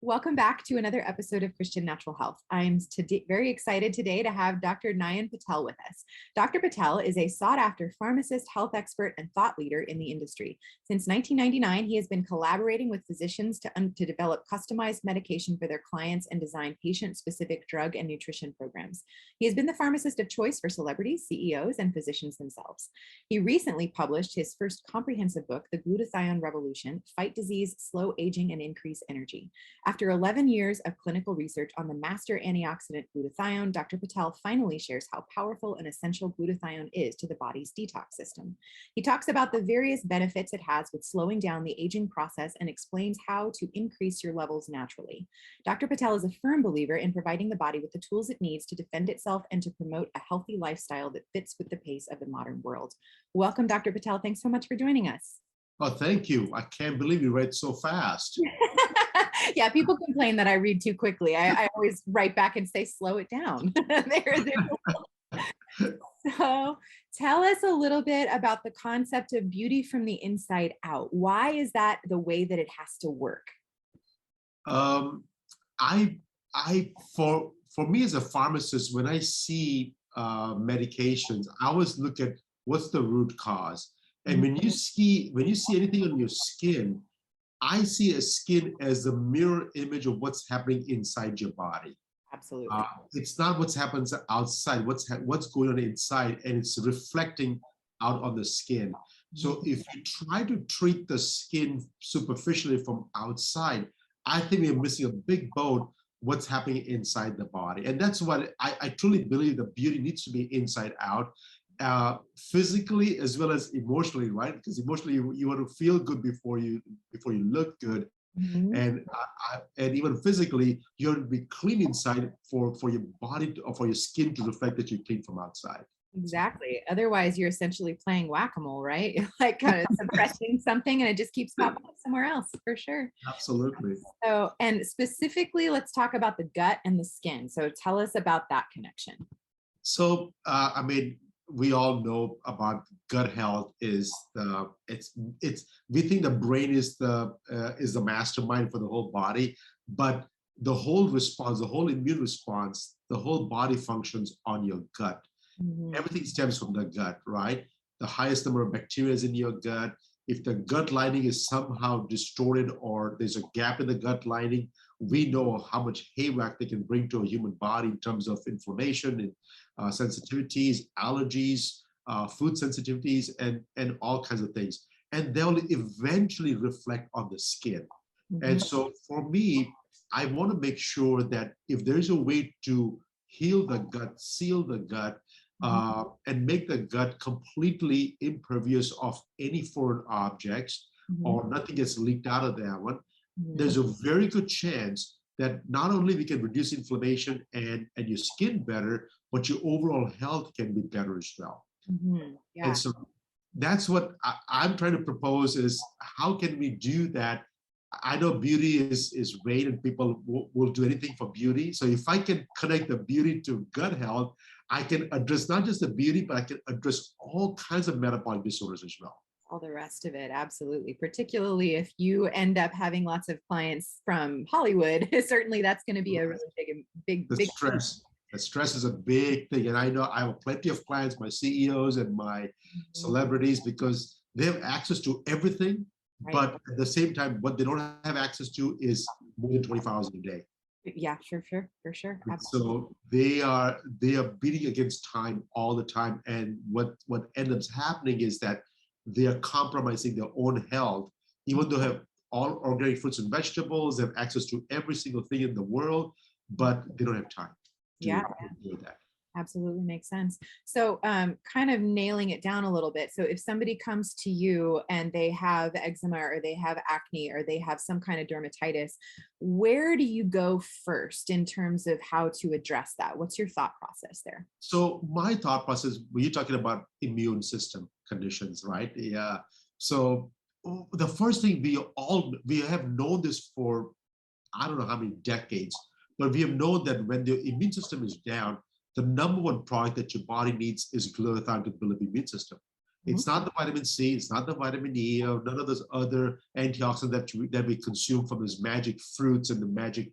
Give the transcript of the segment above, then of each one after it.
Welcome back to another episode of Christian Natural Health. I'm very excited today to have Dr. Nayan Patel with us. Dr. Patel is a sought-after pharmacist, health expert, and thought leader in the industry. Since 1999, he has been collaborating with physicians to develop customized medication for their clients and design patient-specific drug and nutrition programs. He has been the pharmacist of choice for celebrities, CEOs, and physicians themselves. He recently published his first comprehensive book, The Glutathione Revolution: Fight Disease, Slow Aging, and Increase Energy. After 11 years of clinical research on the master antioxidant glutathione, Dr. Patel finally shares how powerful and essential glutathione is to the body's detox system. He talks about the various benefits it has with slowing down the aging process and explains how to increase your levels naturally. Dr. Patel is a firm believer in providing the body with the tools it needs to defend itself and to promote a healthy lifestyle that fits with the pace of the modern world. Welcome, Dr. Patel. Thanks so much for joining us. Oh, thank you. I can't believe you read so fast. Yeah, people complain that I read too quickly. I always write back and say, slow it down. So tell us a little bit about the concept of beauty from the inside out. Why is that the way that it has to work? For me as a pharmacist, when I see medications, I always look at what's the root cause. And when you see anything on your skin, I see a skin as a mirror image of what's happening inside your body. Absolutely. It's not what happens outside, what's going on inside, and it's reflecting out on the skin. So if you try to treat the skin superficially from outside, I think we're missing a big boat what's happening inside the body. And that's what I truly believe the beauty needs to be inside out. Physically as well as emotionally, right? Because emotionally you want to feel good before you look good, and even physically you want to be clean inside for your body or for your skin to reflect that you're clean from outside. Exactly. Otherwise, you're essentially playing whack-a-mole, right? You're like kind of suppressing something and it just keeps popping up somewhere else, for sure. Absolutely. So, and specifically, let's talk about the gut and the skin. So tell us about that connection. So, we all know about gut health we think the brain is the mastermind for the whole body, but the whole immune response, the whole body functions on your gut. Everything stems from the gut, right? The highest number of bacteria is in your gut. If the gut lining is somehow distorted or there's a gap in the gut lining, we know how much haywire they can bring to a human body in terms of inflammation and sensitivities, allergies, food sensitivities, and all kinds of things. And they'll eventually reflect on the skin. And so for me, I want to make sure that if there's a way to heal the gut, seal the gut, and make the gut completely impervious of any foreign objects, or nothing gets leaked out of that one, there's a very good chance that not only we can reduce inflammation and your skin better, but your overall health can be better as well. Yeah. And so that's what I'm trying to propose is how can we do that? I know beauty is great and people will do anything for beauty. So if I can connect the beauty to gut health, I can address not just the beauty, but I can address all kinds of metabolic disorders as well. All the rest of it, absolutely. Particularly if you end up having lots of clients from Hollywood, certainly that's going to be a really big stress. The stress is a big thing, and I know I have plenty of clients, my CEOs and my celebrities, because they have access to everything, but at the same time, what they don't have access to is more than 24 hours a day. Yeah, sure, for sure. Absolutely. So they are beating against time all the time, and what ends up happening is that they are compromising their own health, even though they have all organic fruits and vegetables, they have access to every single thing in the world, but they don't have time to do that. Absolutely makes sense. So kind of nailing it down a little bit. So if somebody comes to you and they have eczema or they have acne or they have some kind of dermatitis, where do you go first in terms of how to address that? What's your thought process there? So my thought process, when you're talking about immune system conditions, right? Yeah. So the first thing we have known this for, I don't know how many decades, but we have known that when the immune system is down, the number one product that your body needs is glutathione to build the immune system. It's not the vitamin C, it's not the vitamin E, or none of those other antioxidants that we consume from those magic fruits and the magic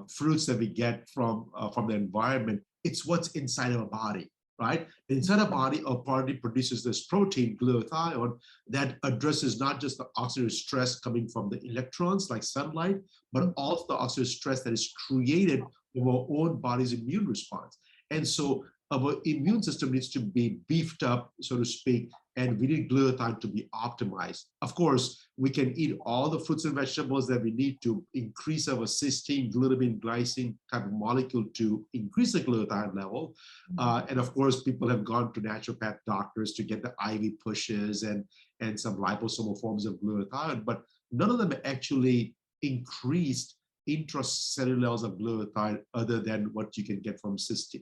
fruits that we get from the environment. It's what's inside of our body, right? Inside our body, our body produces this protein, glutathione, that addresses not just the oxidative stress coming from the electrons like sunlight, but also the oxidative stress that is created from our own body's immune response. And so our immune system needs to be beefed up, so to speak, and we need glutathione to be optimized. Of course, we can eat all the fruits and vegetables that we need to increase our cysteine, glutamine, glycine type of molecule to increase the glutathione level. And of course, people have gone to naturopath doctors to get the IV pushes and some liposomal forms of glutathione, but none of them actually increased intracellular levels of glutathione other than what you can get from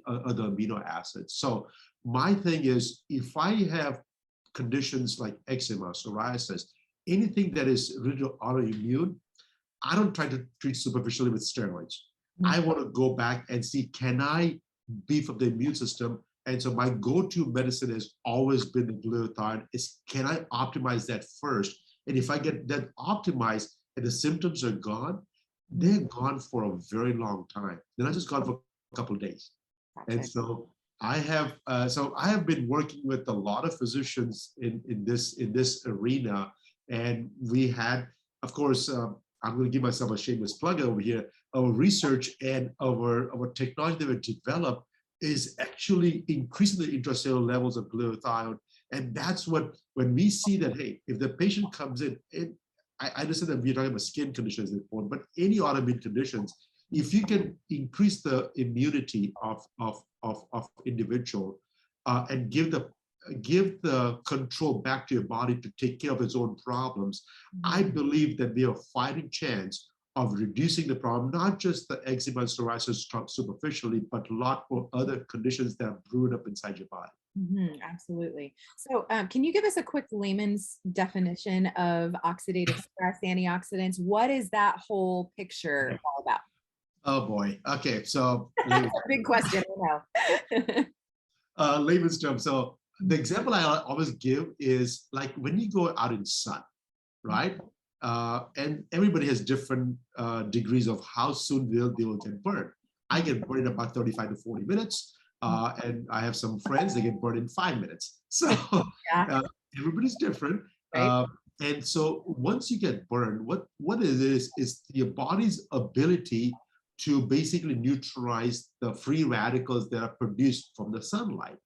other amino acids. So my thing is, if I have conditions like eczema, psoriasis, anything that is related to autoimmune, I don't try to treat superficially with steroids. I want to go back and see, can I beef up the immune system? And so my go-to medicine has always been the glutathione. Is, can I optimize that first? And if I get that optimized and the symptoms are gone, they're gone for a very long time. They're not just gone for a couple of days. And so I have been working with a lot of physicians in this arena, and we had, of course, I'm going to give myself a shameless plug over here. Our research and our technology that we developed is actually increasing the intracellular levels of glutathione, and that's what, when we see that, hey, if the patient comes in, I understand that we're talking about skin conditions important, but any autoimmune conditions, if you can increase the immunity of individual and give the control back to your body to take care of its own problems, I believe that we have a fighting chance of reducing the problem, not just the eczema and psoriasis superficially, but a lot more other conditions that are brewed up inside your body. Absolutely. So can you give us a quick layman's definition of oxidative stress, antioxidants? What is that whole picture all about? Oh boy. Okay. So that's a big question. I know. Layman's term. So the example I always give is like when you go out in sun, right? And everybody has different degrees of how soon they will get burned. I get burned in about 35 to 40 minutes. And I have some friends, they get burned in 5 minutes. So everybody's different. Right. And so once you get burned, what it is your body's ability to basically neutralize the free radicals that are produced from the sunlight.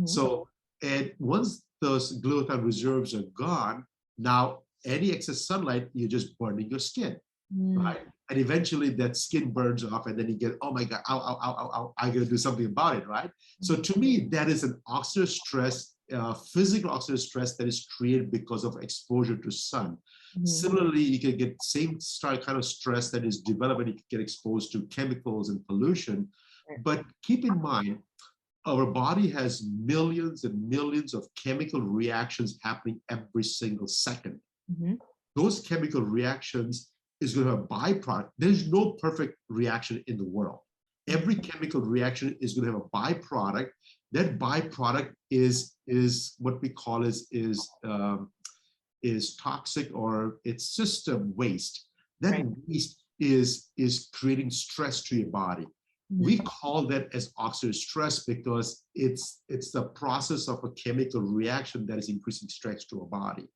So, and once those glutathione reserves are gone, now any excess sunlight, you're just burning your skin, right? And eventually that skin burns off, and then you get, oh my God, ow, ow, ow, ow, ow, I gotta do something about it, right? So to me, that is an oxidative stress, physical oxidative stress that is created because of exposure to sun. Similarly, you can get same kind of stress that is developed when you get exposed to chemicals and pollution. But keep in mind, our body has millions and millions of chemical reactions happening every single second. Those chemical reactions is going to have a byproduct. There's no perfect reaction in the world. Every chemical reaction is going to have a byproduct. That byproduct is what we call is toxic, or it's just a waste. That waste is creating stress to your body. We call that as oxidative stress because it's the process of a chemical reaction that is increasing stress to our body.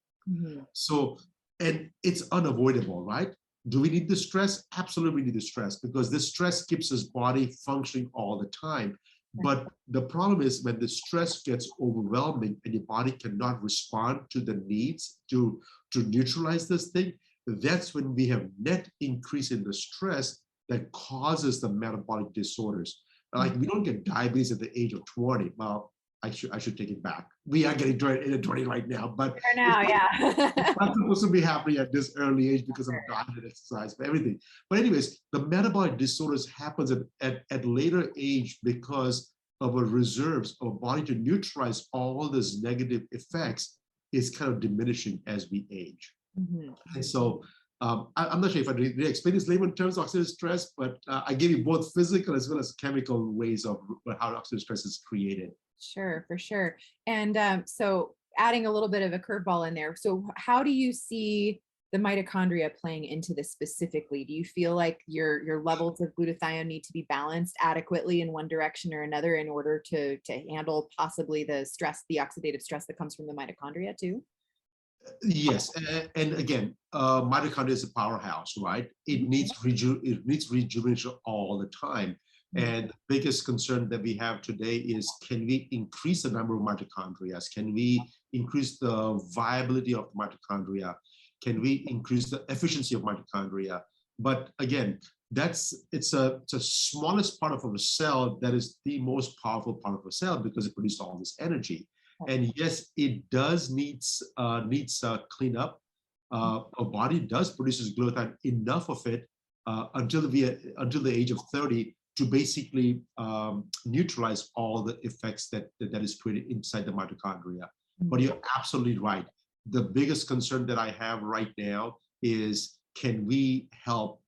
So, and it's unavoidable, right? Do we need the stress? Absolutely need the stress, because the stress keeps his body functioning all the time. But the problem is when the stress gets overwhelming and your body cannot respond to the needs to neutralize this thing, that's when we have net increase in the stress that causes the metabolic disorders. Like we don't get diabetes at the age of 20. Well, I should take it back. We are getting to it at 20 right now, but now, it's not supposed to be happening at this early age because of diet and exercise and everything. But anyways, the metabolic disorders happens at later age because of our reserves, our body to neutralize all these negative effects is kind of diminishing as we age. And so I'm not sure if I really explain this label in terms of oxidative stress, but I gave you both physical as well as chemical ways of how oxidative stress is created. Sure, for sure. And so adding a little bit of a curveball in there. So how do you see the mitochondria playing into this specifically? Do you feel like your levels of glutathione need to be balanced adequately in one direction or another in order to handle possibly the stress, the oxidative stress that comes from the mitochondria too? Yes, and again, mitochondria is a powerhouse, right? It needs rejuvenation all the time. And the biggest concern that we have today is, can we increase the number of mitochondria? Can we increase the viability of the mitochondria? Can we increase the efficiency of mitochondria? But again, it's a smallest part of a cell that is the most powerful part of a cell because it produces all this energy. And yes, it does needs cleanup. Our body does produces glutathione, enough of it until the age of 30 to basically neutralize all the effects that is created inside the mitochondria. But you're absolutely right. The biggest concern that I have right now is, can we help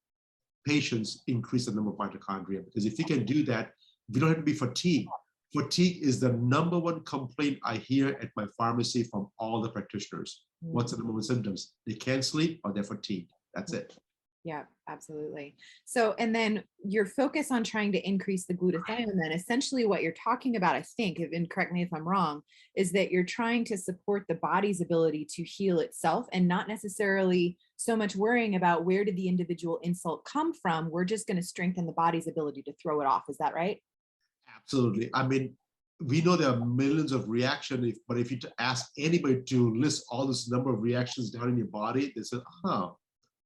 patients increase the number of mitochondria? Because if we can do that, we don't have to be fatigued. Fatigue is the number one complaint I hear at my pharmacy from all the practitioners. What's the number one symptoms? They can't sleep or they're fatigued. That's it. Yeah, absolutely. So, and then your focus on trying to increase the glutathione, then essentially what you're talking about, I think, and correct me if I'm wrong, is that you're trying to support the body's ability to heal itself and not necessarily so much worrying about where did the individual insult come from. We're just going to strengthen the body's ability to throw it off. Is that right? Absolutely. I mean, we know there are millions of reactions, but if you ask anybody to list all this number of reactions down in your body, they say,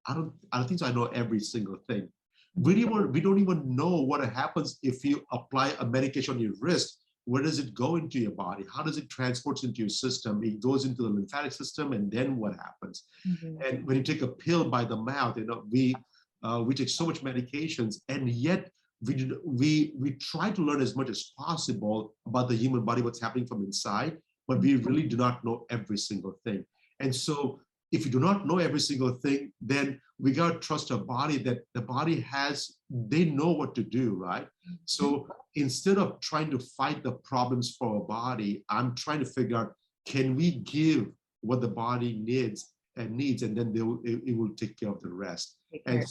I don't think so. I know every single thing. We don't even know what happens if you apply a medication on your wrist. Where does it go into your body? How does it transport into your system? It goes into the lymphatic system, and then what happens? And when you take a pill by the mouth, we take so much medications, and yet we try to learn as much as possible about the human body, what's happening from inside, but we really do not know every single thing. And so if you do not know every single thing, then we got to trust our body that the body they know what to do, right? So instead of trying to fight the problems for our body, I'm trying to figure out, can we give what the body needs, and then it will take care of the rest. And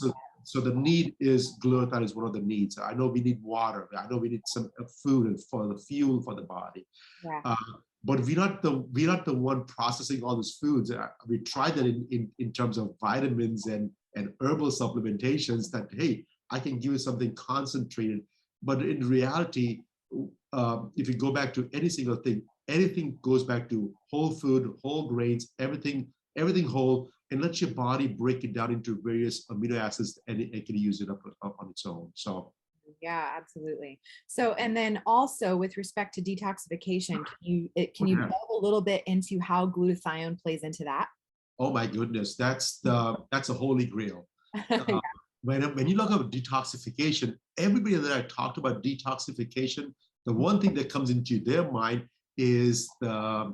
so the need is glutathione is one of the needs. I know we need water. I know we need some food for the fuel for the body. Yeah. But we're not the one processing all those foods. We tried that in terms of vitamins and herbal supplementations, that, hey, I can give you something concentrated. But in reality, if you go back to any single thing, anything goes back to whole food, whole grains, everything whole, and let your body break it down into various amino acids, and it can use it up on its own. So. Yeah, absolutely. So, and then also with respect to detoxification, can you delve a little bit into how glutathione plays into that? Oh my goodness, that's a holy grail. When you look at detoxification, everybody that I talked about detoxification, the one thing that comes into their mind is our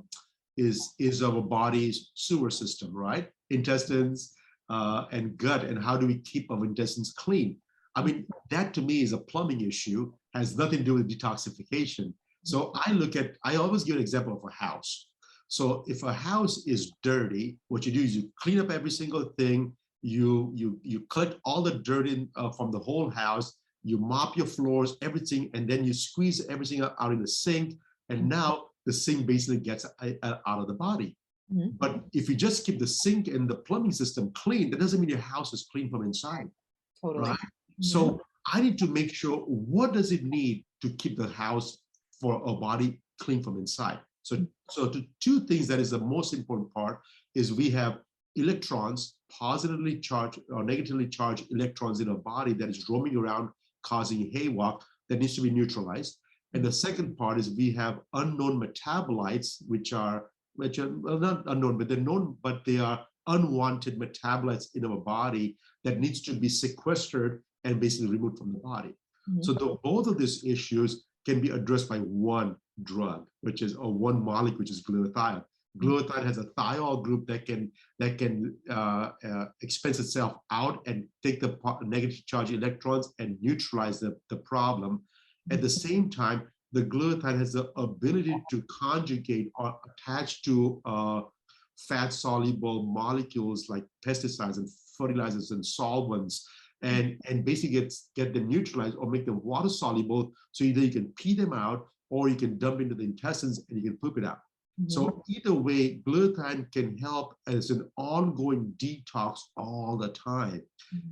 body's sewer system, right? Intestines and gut, and how do we keep our intestines clean? I mean, that to me is a plumbing issue, has nothing to do with detoxification. So I always give an example of a house. So if a house is dirty, what you do is you clean up every single thing, you collect all the dirt from the whole house, you mop your floors, everything, and then you squeeze everything out in the sink, and now the sink basically gets out of the body. But if you just keep the sink and the plumbing system clean, that doesn't mean your house is clean from inside. Totally. Right? So I need to make sure, what does it need to keep the house for a body clean from inside? So the two things that is the most important part is we have electrons, positively charged or negatively charged electrons in our body that is roaming around causing haywire, that needs to be neutralized. And the second part is we have unknown metabolites, which are well, not unknown, but they're known, but they are unwanted metabolites in our body that needs to be sequestered and basically removed from the body. So both of these issues can be addressed by one drug, or one molecule, which is glutathione. Glutathione has a thiol group that can expense itself out and take the negative charge electrons and neutralize the problem. At the same time, the glutathione has the ability to conjugate or attach to fat-soluble molecules like pesticides and fertilizers and solvents, and basically get them neutralized or make them water soluble, so either you can pee them out or you can dump into the intestines and you can poop it out. So either way, glutathione can help as an ongoing detox all the time.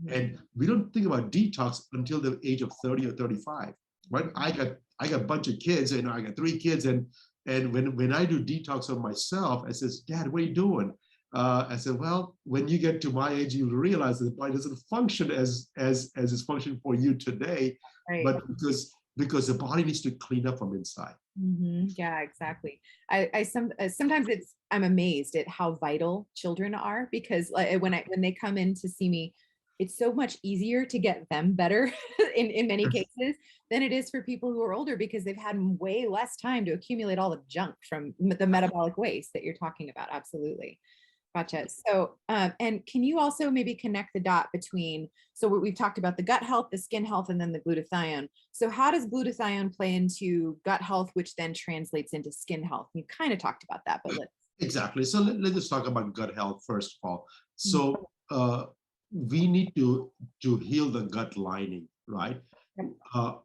And we don't think about detox until the age of 30 or 35, right? I got a bunch of kids, and I got 3 kids, and when I do detox on myself, I says, Dad, what are you doing? I said, well, when you get to my age, you'll realize that the body doesn't function as it's functioning for you today, right? But because the body needs to clean up from inside. Yeah, exactly. Sometimes I'm amazed at how vital children are, because when they come in to see me, it's so much easier to get them better in many cases than it is for people who are older, because they've had way less time to accumulate all the junk from the metabolic waste that you're talking about. Absolutely. Gotcha. So, and can you also maybe connect the dot between, so we've talked about the gut health, the skin health, and then the glutathione. So how does glutathione play into gut health, which then translates into skin health? You kind of talked about that, but let's. Exactly. So let's just talk about gut health first of all. So we need to heal the gut lining, right?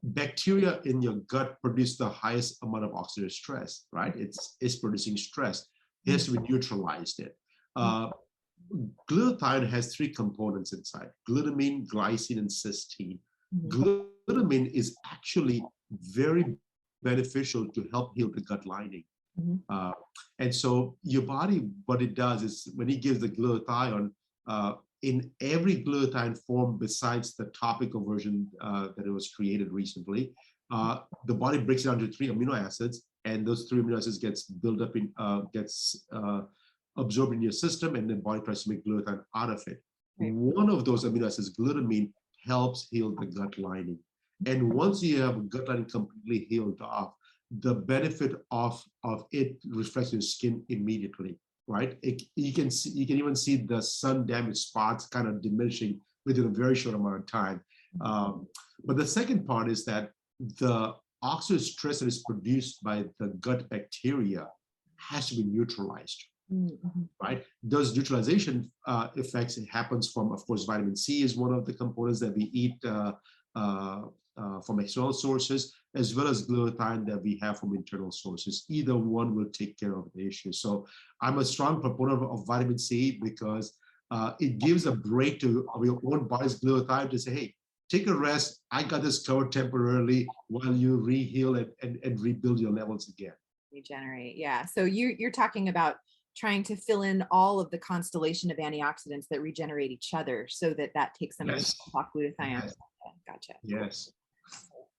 Bacteria in your gut produce the highest amount of oxidative stress, right? It's producing stress. It has to be neutralized. Glutathione has 3 components inside: glutamine, glycine, and cysteine. Glutamine is actually very beneficial to help heal the gut lining. And so your body, what it does is, when it gives the glutathione, in every glutathione form besides the topical version that it was created recently, the body breaks it down to 3 amino acids, and those 3 amino acids gets built up in absorbed in your system, and the body tries to make glutathione out of it. One of those amino acids, glutamine, helps heal the gut lining. And once you have a gut lining completely healed off, the benefit of it reflects in your skin immediately, right? You can even see the sun damaged spots kind of diminishing within a very short amount of time. But the second part is that the oxidative stress that is produced by the gut bacteria has to be neutralized. Right? Those neutralization effects, it happens from, of course, vitamin C is one of the components that we eat from external sources, as well as glutathione that we have from internal sources. Either one will take care of the issue. So I'm a strong proponent of vitamin C, because it gives a break to your own body's glutathione to say, hey, take a rest. I got this covered temporarily while you re-heal and rebuild your levels again. Regenerate. Yeah. So you're talking about trying to fill in all of the constellation of antioxidants that regenerate each other, so that takes them away from glutathione. Yes. Gotcha. Yes.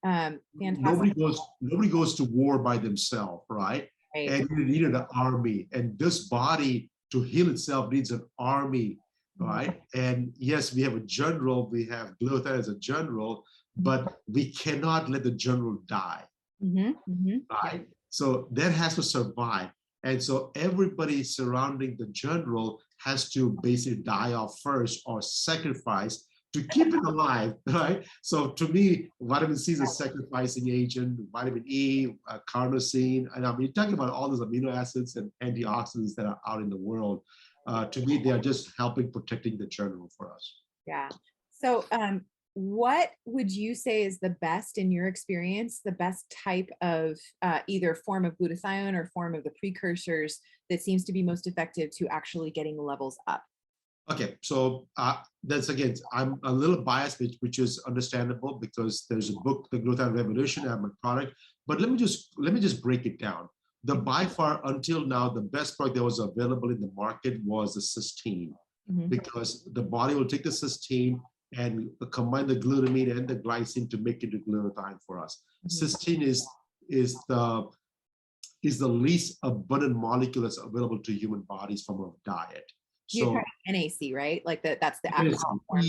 Fantastic. Nobody goes to war by themselves, right? And you need an army, and this body, to heal itself, needs an army, right? And yes, we have a general, we have glutathione as a general, but we cannot let the general die, right? So that has to survive. And so everybody surrounding the general has to basically die off first or sacrifice to keep it alive, right? So to me, vitamin C is a sacrificing agent, vitamin E, carnosine, and I mean, you're talking about all those amino acids and antioxidants that are out in the world. To me, they are just helping protecting the general for us. Yeah. So what would you say is the best, in your experience, the best type of either form of glutathione or form of the precursors that seems to be most effective to actually getting levels up? Okay, so that's, again, I'm a little biased, which is understandable, because there's a book, The Glutathione Revolution, I have my product, but let me just break it down. By far, until now, the best product that was available in the market was the cysteine, because the body will take the cysteine and combine the glutamine and the glycine to make it a glutathione for us. Cysteine is the least abundant molecule that's available to human bodies from our diet. So NAC, right? Like that's the active form.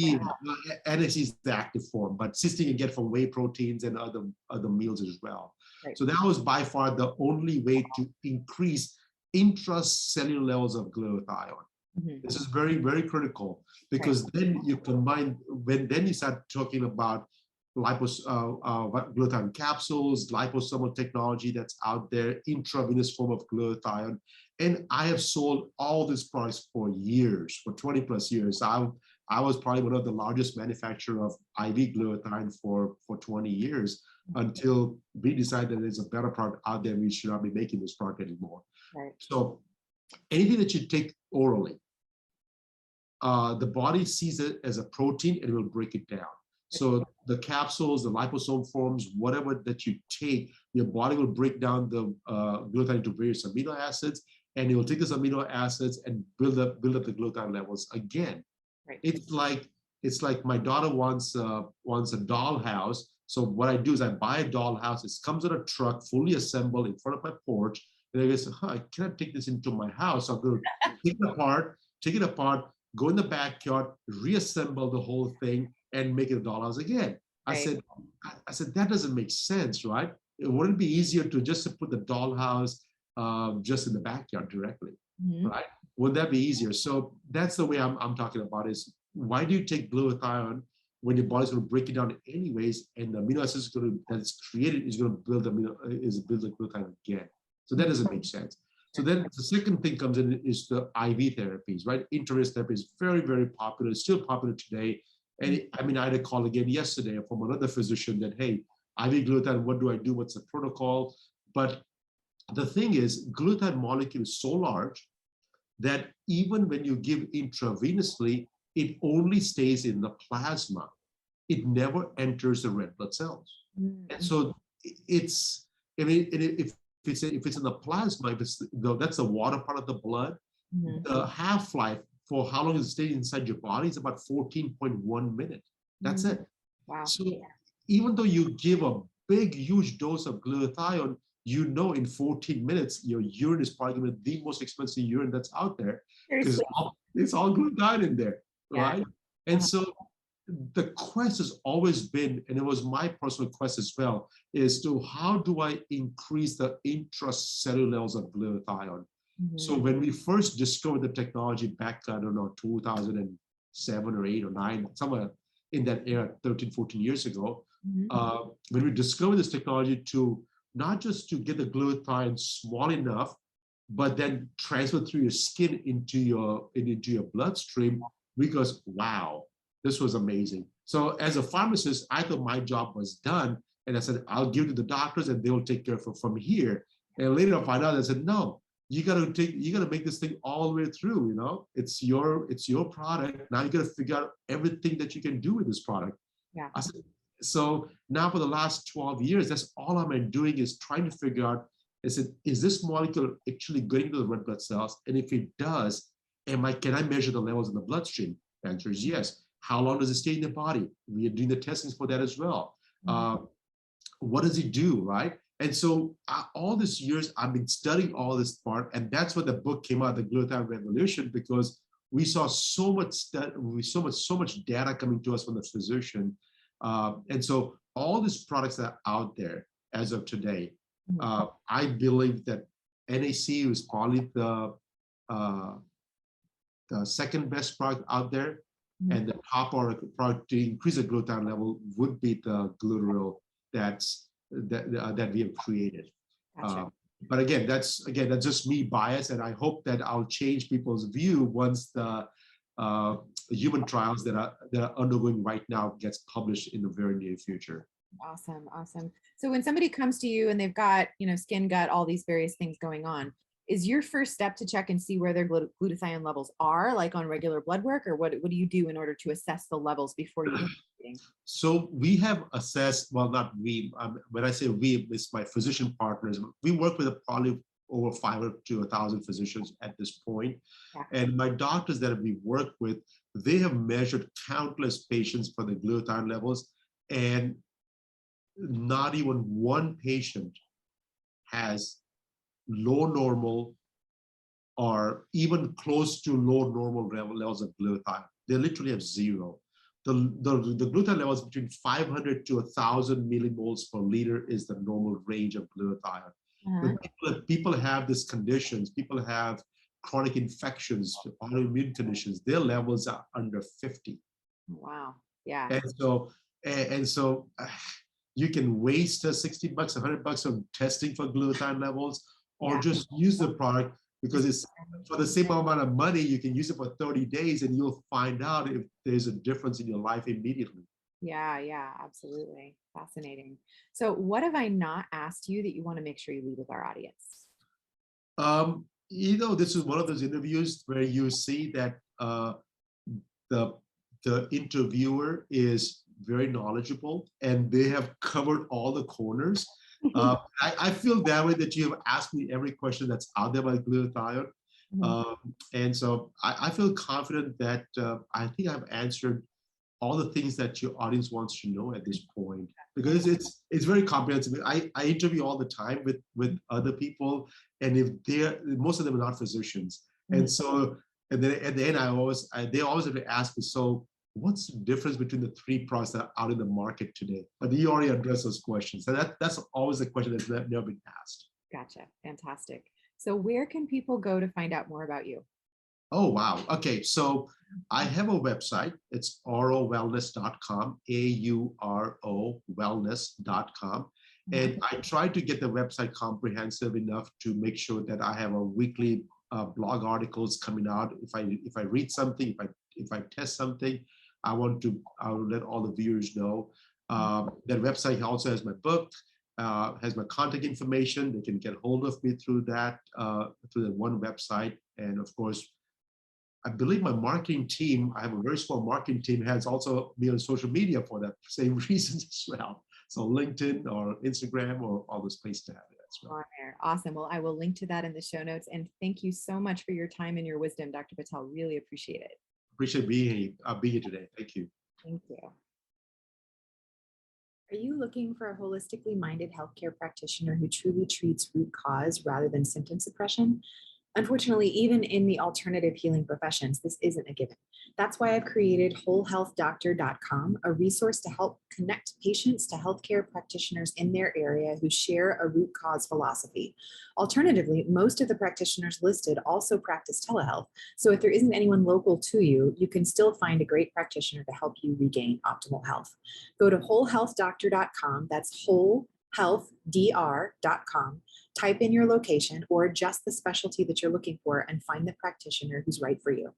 NAC is the active form, but cysteine you get from whey proteins and other meals as well. Right. So that was by far the only way to increase intracellular levels of glutathione. This is very, very critical, because then you combine, then you start talking about glutathione capsules, liposomal technology that's out there, intravenous form of glutathione. And I have sold all these products for years, for 20 plus years. I was probably one of the largest manufacturer of IV glutathione for 20 years, until we decided that there's a better product out there. We should not be making this product anymore. So anything that you take orally, the body sees it as a protein and it will break it down. So the capsules, the liposome forms, whatever that you take, your body will break down the glutathione into various amino acids, and it will take those amino acids and build up the glutathione levels again. It's like my daughter wants a dollhouse. So what I do is I buy a dollhouse. It comes in a truck, fully assembled in front of my porch. And I say, I cannot take this into my house. So I'm going to take it apart, go in the backyard, reassemble the whole thing, and make it a dollhouse again. I said, that doesn't make sense, right? Wouldn't it be easier to just put the dollhouse just in the backyard directly, right? Would that be easier? So that's the way I'm talking about, is why do you take glutathione when your body's going to break it down anyways, and the amino acids that's created is going to build the glutathione again? So that doesn't make sense. So then the second thing comes in is the IV therapies, right? Intravenous therapy is very, very popular. It's still popular today. And I had a call again yesterday from another physician that, hey, IV glutathione, what do I do? What's the protocol? But the thing is, glutathione molecule is so large that even when you give intravenously, it only stays in the plasma. It never enters the red blood cells. And so if it's in the plasma, that's the water part of the blood, the half-life for how long it stays inside your body is about 14.1 minutes. That's it. Wow. So even though you give a big, huge dose of glutathione, in 14 minutes, your urine is probably going to be the most expensive urine that's out there, because it's all glutathione in there, right? And so the quest has always been, and it was my personal quest as well, is to how do I increase the intracellular levels of glutathione? So when we first discovered the technology back, 2007 or 8 or 9, somewhere in that era, 13, 14 years ago, when we discovered this technology to not just to get the glutathione small enough, but then transfer through your skin into your bloodstream, because wow, this was amazing. So as a pharmacist, I thought my job was done, and I said, I'll give it to the doctors and they will take care of it from here. And later I found out, I said, no, you gotta make this thing all the way through, it's your product. Now you gotta figure out everything that you can do with this product. I said, so now for the last 12 years, that's all I've been doing, is trying to figure out, is this molecule actually getting to the red blood cells? And if it does, can I measure the levels in the bloodstream? The answer is yes. How long does it stay in the body? We are doing the testings for that as well. What does it do, right? And so all these years, I've been studying all this part, and that's what the book came out, the Glutathione Revolution, because we saw so much data coming to us from the physician. And so all these products that are out there as of today, I believe that NAC is probably the second best product out there. And the top product to increase the glutathione level would be the glutaril that we have created. Gotcha. But again, that's just me biased, and I hope that I'll change people's view once the human trials that are undergoing right now gets published in the very near future. Awesome. So when somebody comes to you and they've got, skin, gut, all these various things going on, is your first step to check and see where their glutathione levels are, like on regular blood work, or what do you do in order to assess the levels before you? So we have assessed, well, not we, when I say we, it's my physician partners. We work with probably over 500 to 1,000 physicians at this point. And my doctors that we work with, they have measured countless patients for the glutathione levels, and not even one patient has low normal or even close to low normal levels of glutathione. They literally have zero. The glutathione levels between 500 to 1,000 millimoles per liter is the normal range of glutathione. Uh-huh. When people have these conditions, people have chronic infections, autoimmune conditions, their levels are under 50. Wow. Yeah. And so, you can waste $60, $100 on testing for glutathione levels, or Yeah. just use the product because it's for the same amount of money. You can use it for 30 days and you'll find out if there's a difference in your life immediately. Yeah. Yeah. Absolutely. Fascinating. So, what have I not asked you that you want to make sure you leave with our audience? This is one of those interviews where you see that the the interviewer is very knowledgeable and they have covered all the corners. I feel that way, that you have asked me every question that's out there about glutathione. Mhm. And so I feel confident that I think I've answered all the things that your audience wants to know at this point, because it's very comprehensive. I interview all the time with other people, and if most of them are not physicians, and Mhm. so and then at the end they always have to ask me, so what's the difference between the three products that are out in the market today? But you already addressed those questions, so that's always a question that's never been asked. Gotcha. Fantastic. So, where can people go to find out more about you? Oh, wow. Okay. So I have a website. It's aurowellness.com, AURO wellness.com. And I try to get the website comprehensive enough to make sure that I have a weekly blog articles coming out. If I read something, if I test something, I'll let all the viewers know. That website also has my book, has my contact information. They can get hold of me through through the one website. And of course, I believe my marketing team, I have a very small marketing team, has also me on social media for that same reasons as well. So LinkedIn or Instagram or all those places to have it as well. On there. Awesome. Well, I will link to that in the show notes. And thank you so much for your time and your wisdom, Dr. Patel. Really appreciate it. Appreciate being here today. Thank you. Thank you. Are you looking for a holistically minded healthcare practitioner who truly treats root cause rather than symptom suppression? Unfortunately, even in the alternative healing professions, this isn't a given. That's why I've created wholehealthdoctor.com, a resource to help connect patients to healthcare practitioners in their area who share a root cause philosophy. Alternatively, most of the practitioners listed also practice telehealth. So if there isn't anyone local to you, you can still find a great practitioner to help you regain optimal health. Go to wholehealthdoctor.com. That's wholehealthdr.com. Type in your location or just the specialty that you're looking for and find the practitioner who's right for you.